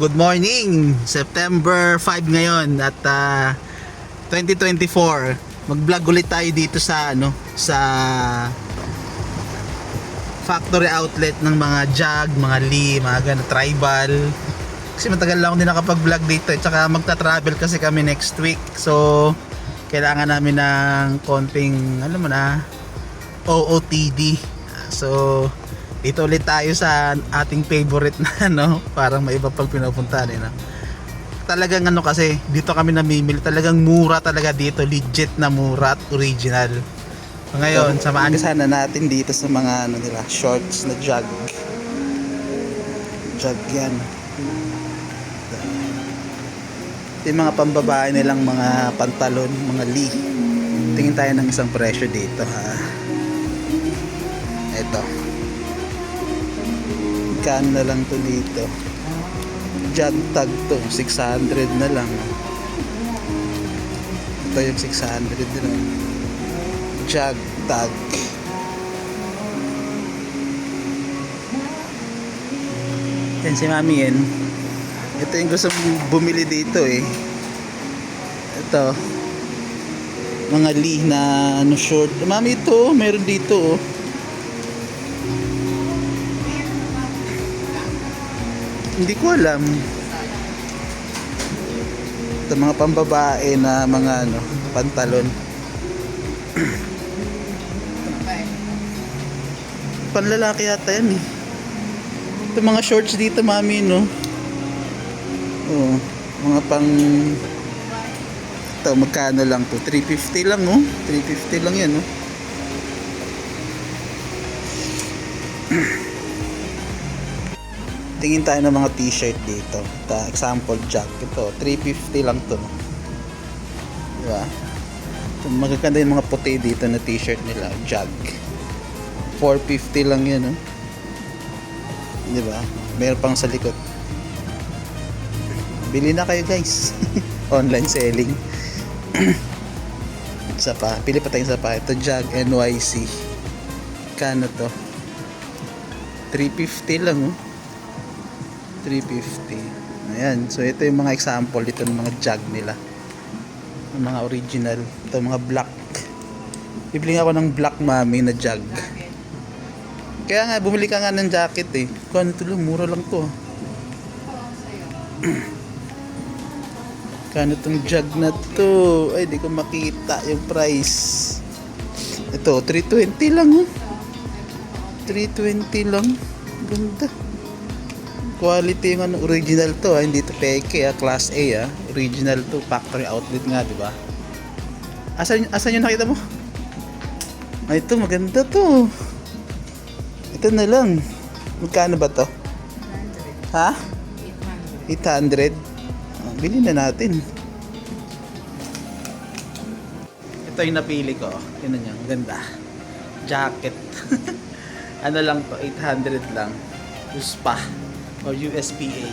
good morning! September 5 ngayon at 2024. Mag-vlog ulit tayo dito sa sa factory outlet ng mga Jag, mga Lee, mga ganun, tribal. Kasi matagal lang ako din nakapag-vlog dito at saka magta-travel kasi kami next week. So kailangan namin ng konting OOTD. So dito ulit tayo sa ating favorite na parang may iba pang pinupuntahan Talagang kasi dito kami namimili, talagang mura talaga dito, legit na mura at original. So, ngayon samahan sana natin dito sa mga nila, shorts na Jag yan. Ito yung mga pambabae nilang mga pantalon, mga Lee. Tingin tayo ng isang presyo dito ito, kan na lang to dito. Jag tag to 600 na lang. Ito yung 600 din. Jag tag. Yan si Mami yan. Ito yung gusto bumili dito Ito mga Lee na short. Mami, ito meron dito Hindi ko alam. Ito mga pambabae na mga pantalon. Panlalaki yata yan Ito mga shorts dito, Mami, mga pang ito, magkano lang to? 350 lang, 350 lang yan, Tingin tayo ng mga t-shirt dito. Example Jag. Ito, 350 lang to. Diba? Ito, magaganda yung mga puti dito na t-shirt nila. Jag. 450 lang yan, Diba? Meron pang sa likod. Bili na kayo, guys. Online selling. Isa pa. Pili pa tayong isa pa. Ito, Jag NYC. Kano to? 350 lang, 350. Ayan. So ito yung mga example dito ng mga Jag nila. Yung mga original. Ito mga black. Bibili ako ng black, Mami, na Jag. Kaya nga bumili ka nga ng jacket Kung ano to lang, mura lang to. Kano tong Jag na to? Ay, di ko makita yung price. Ito, 320 lang 320 lang. Ganda. Quality yung original to hindi to peke class A original to, factory outlet nga, di ba? Asan yung nakita mo? Ay, ito maganda to. Ito na lang. Magkano ba to? 800. Bilhin na natin. Ito yung napili ko. Tingnan niyo, ganda. Jacket. Ano lang to, 800 lang. USPA or USPA.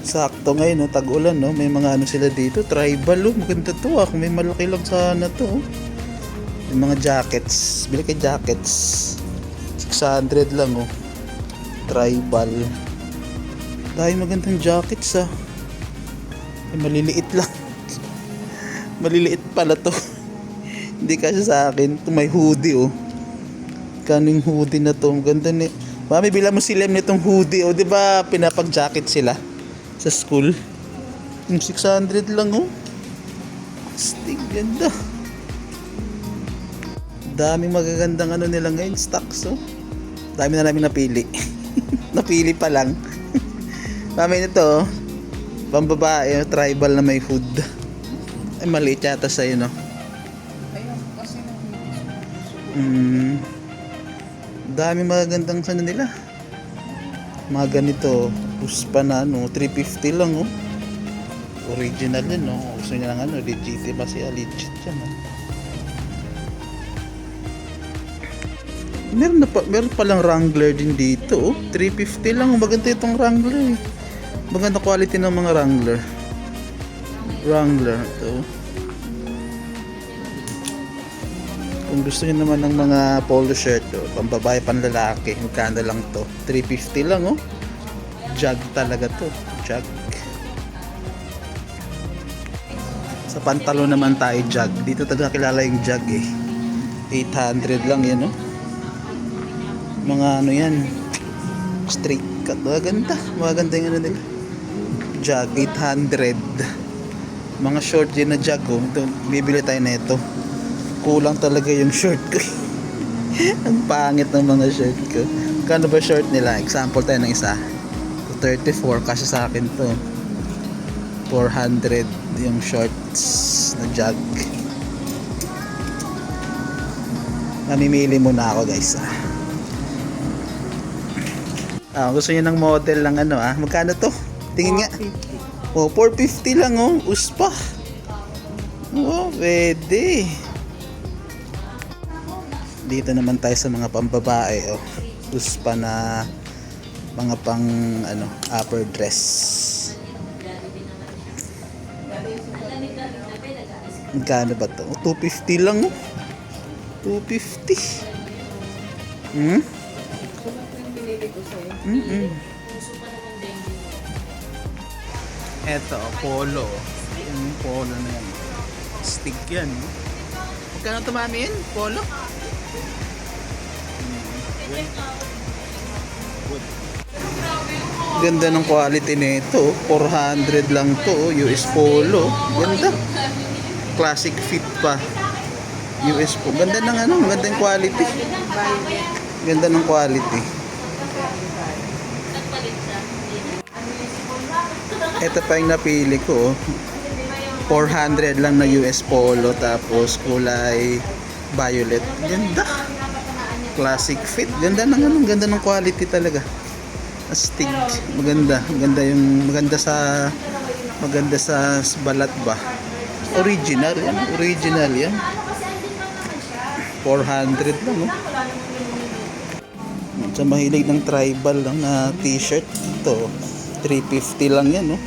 Sakto ngayon, tag-ulan, may mga sila dito, tribal, maganda to kung may malaki lang sana to. Yung mga jackets, bili kay jackets. 600 lang tribal. Dahil magandang jackets maliliit lang. Maliliit pala to. Hindi kasi sa akin. Ito may hoodie Kaning hoodie na to, maganda Mami, bila mo sila nitong hoodie di ba pinapag-jacket sila sa school? Yung 600 lang Stig, ganda. Daming magagandang nila ngayon, stocks Dami na namin napili. Napili pa lang. Mami, nito pambabae, tribal na may hood. Ay, maliit yata sa'yo, Dami magagandang nila. Mga ganito, USPA na 350 lang original yun gusto niya lang legitimacy, legit yan meron pa lang Wrangler din dito 350 lang, maganda itong Wrangler maganda quality ng mga Wrangler to. Kung gusto niyo naman ng mga polo shirt pambabae, panlalaki, magkano lang to? 350 lang jug talaga to. Jug. Sa pantalon naman tayo jug. Dito talaga kilala yung jug eh. 800 lang yan, no? Mga ano yan. Straight cut. Maganda. Maganda yung ano nila. Jug, 800. Mga short din na jug, oh. Ito, bibili tayo na ito. Kulang talaga yung short ko. Ang pangit ng mga short ko. Kano ba short nila? Example tayo ng isa. 34 kasi sa akin to. 400 yung shorts na jug. Mamimili muna ako, guys. Gusto niyo ng model ng ano, magkano to? Tingin nga. 450 lang, oh. Uspa. Pwede. Dito naman tayo sa mga pambabae, oh. Uspa na mga pang upper dress. Magkano ba to? 250 lang, oh. 250. Eto, polo. Yung polo na yan. Stick yan. Magkano ito, mami, yun? Polo? Ganda ng quality nito. 400 lang to. US Polo. Ganda. Classic fit pa. US po. Ganda ng ganda ng quality. Ganda ng quality. Ito pa yung napili ko. 400 lang na US Polo. Tapos kulay violet. Ganda. Classic fit. Ganda ng ganda ng quality talaga. Astig. Maganda. Maganda sa balat ba. Original yan. Original yan. 400 lang, oh. Sa mahilig ng tribal lang na t-shirt, ito 350 lang yan, oh.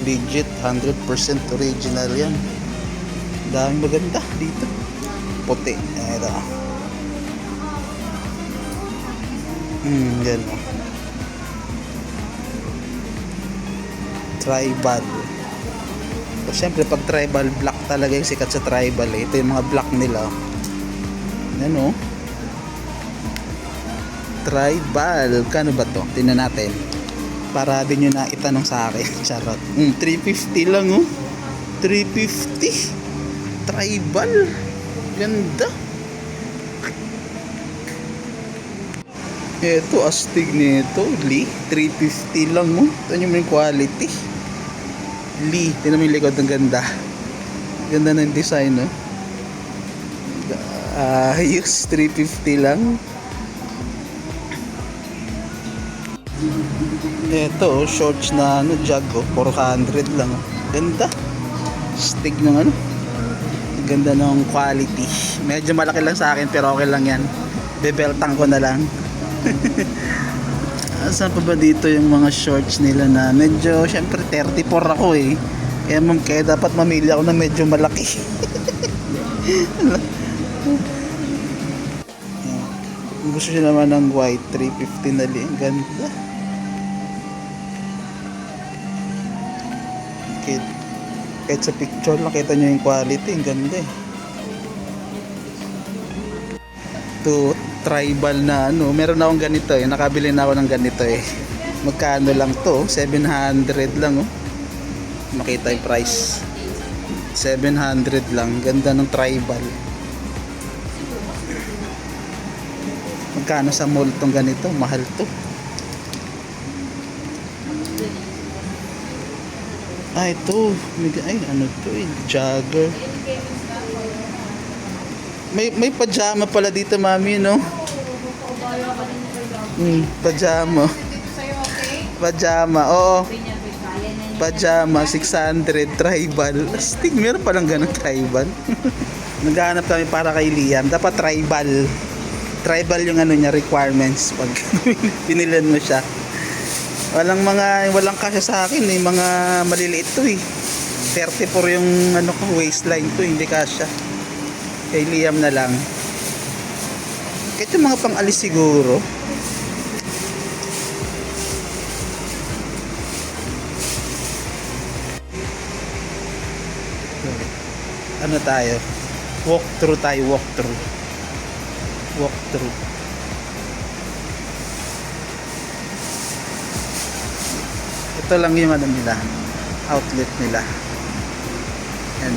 Legit 100% original yan. Daming maganda dito. Puti. Ito. Yan, oh. Tribal. So, siyempre pag tribal, black talaga yung sikat sa tribal, eh. Ito yung mga black nila. Yan, oh. Tribal. Kano ba to? Tingnan natin. Para din nyo na itanong sa akin. Charot. 350 lang, oh. 350. Tribal. Ganda. Ito, astig nito. Lee. 350 lang, oh. Ito yung quality. Lee. Tingnan mo yung likod. Ang ganda. Ganda ng design, oh. Ayos. 350 lang. Ito, shorts na jug, 400 lang, oh. Ganda. Stick ng ganda ng quality. Medyo malaki lang sa akin pero okay lang yan. Bebeltang ko na lang. Saan pa ba dito yung mga shorts nila na medyo, syempre 34 ako, eh. Kaya dapat mamili ako na medyo malaki. Gusto nyo naman ng white, 350 na lang. Ganda. Kahit sa picture nakita nyo yung quality, ang ganda, eh. Ito, tribal na meron akong ganito, eh. Nakabili na ako ng ganito, eh. Magkano lang to? 700 lang, oh. Makita yung price. 700 lang. Ganda ng tribal. Magkano sa mall tong ganito? Mahal to. Ito. Ay, to, eh. Jogger. May pajama pala dito, mami, no? Pajama. Pajama, oo. Pajama, 600, tribal. Astig, meron palang ganang tribal. Naghahanap kami para kay Liam. Dapat tribal. Tribal yung niya, requirements. Pag pinilan mo siya. Walang kasya sa akin, eh. Mga maliliit to, eh. 34 yung waistline to, hindi kasya. Kay Liam na lang. Kahit yung mga pang-alis siguro. Ano tayo? Walk through tayo, walk through. Walk through. Ito lang yung ano nila, outlet nila. Yan.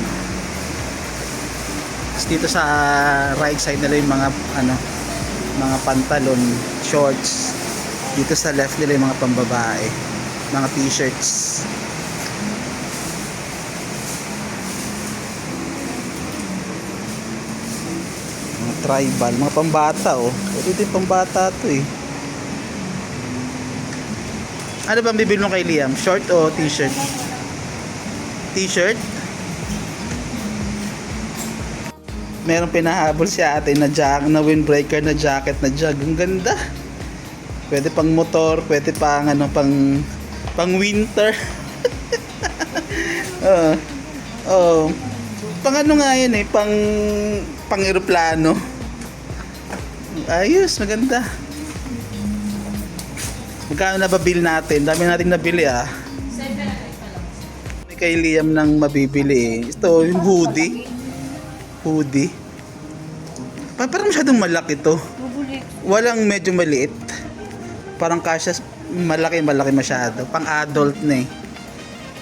Tapos dito sa right side nila yung mga ano, mga pantalon, shorts. Dito sa left nila yung mga pambabae, mga t-shirts. Mga tribal, mga pambata oh. Ito yung pambata to eh. Ano bang bibili mo kay Liam? Short o t-shirt? T-shirt? Merong pinahabol si ate na na windbreaker na jacket na jag. Ang ganda. Pwede pang motor, pwede pang ano, pang winter. Oh. Pang ano nga yan eh, pang eroplano. Ayos, maganda. Magkano na ba bill natin? Dami nating nabili ah. May kay Liam nang mabibili eh. Ito, yung hoodie. Hoodie. Parang masyadong malaki to. Walang medyo maliit. Parang kasya, malaki masyado. Pang adult na eh.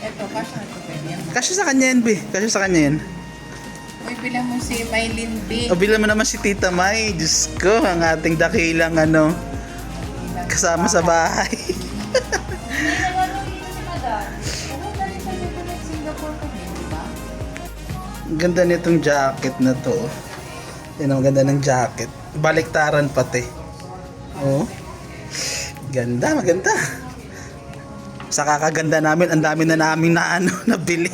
Ito, kasya ito pwede yan. Kasya sa kanya yan, be. Kasya sa kanya yan. Uy, bilang mo si Maylin B. O bilang mo naman si Tita May. Diyos ko, ang ating dakilang ano, kasama sa bahay. Ang ganda nitong jacket na to. Yan ang ganda ng jacket. Baliktaran pati. Oh. Ganda, maganda. Sa kakaganda namin, ang dami na namin na ano, nabili.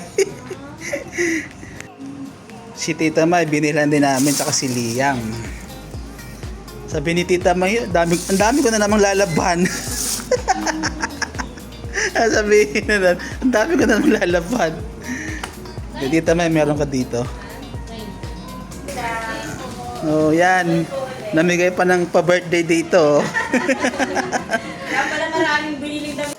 Si Tita May, binilan din namin, tsaka si Liam. Sabi ni Tita May, ang dami ko na namang lalaban. Sabi na, ang dami ko na namang lalaban. Si Tita May, meron ka dito. Oh, yan. Namigay pa ng pa-birthday dito. Kaya pala maraming binili daw.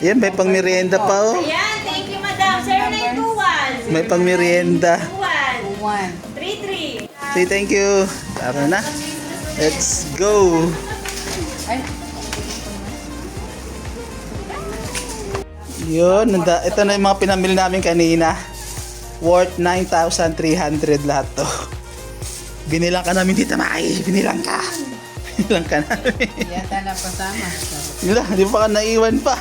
Yan, may pang merienda pa oh. Ayan, thank you madam. 0921. May pang merienda. 21. 33. Say thank you. Tara na. Let's go. Ay, Yun, ito na yung mga pinamili namin kanina. Worth 9,300 lahat to. Binilang ka namin dito, Mai. Binilang ka. Binilang ka namin. yata na pasama. Wala, di pa ka naiwan pa.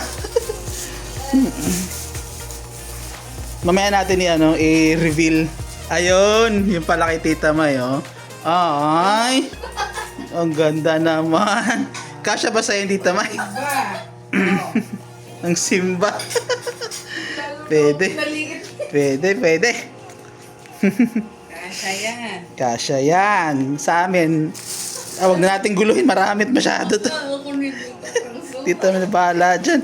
Mamaya natin i-reveal. Ayun, yung pala kay Tita May, oh. Ay, ang ganda naman. Kasya ba sa'yo, Tita May? Ang Simba. Pwede. Pwede. Kasya yan. Kasya yan. Sa amin. Huwag na natin guluhin. Maramit masyado to. Tita May, bahala dyan.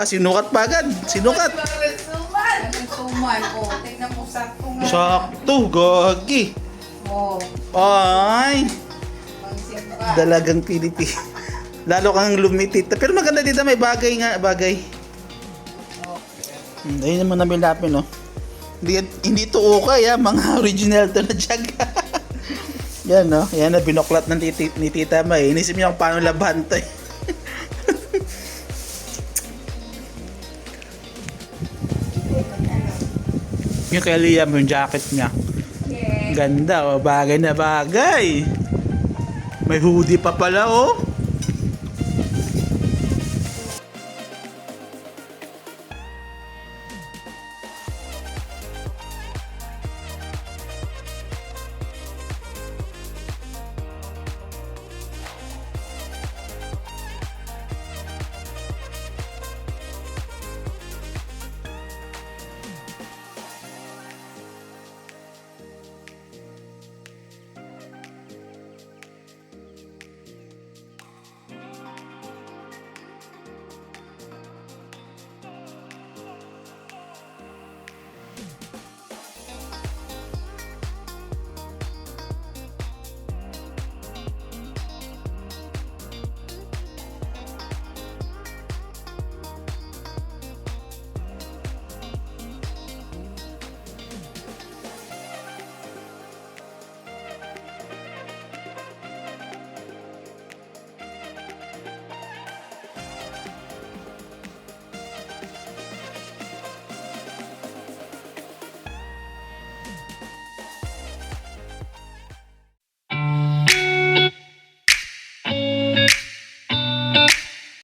Sinukat pa agad. Sinukat. Anong suman? O, tignan mo sakto nga. Sakto, gagi. O, Ay, magsimba. dalagang Pilipino. Lalo kang lumitita. Pero maganda dito, may bagay nga, bagay. Ayun naman namin lapin, no? Hindi to ukay, ha? Mga original to na jag. Yan, no? Yan na, binoklat ng ni Tita May. Inisip niya kung paano laban to, eh. Yung kay Liam, yung jacket niya. Ganda, oh. Bagay na bagay. May hoodie pa pala, oh.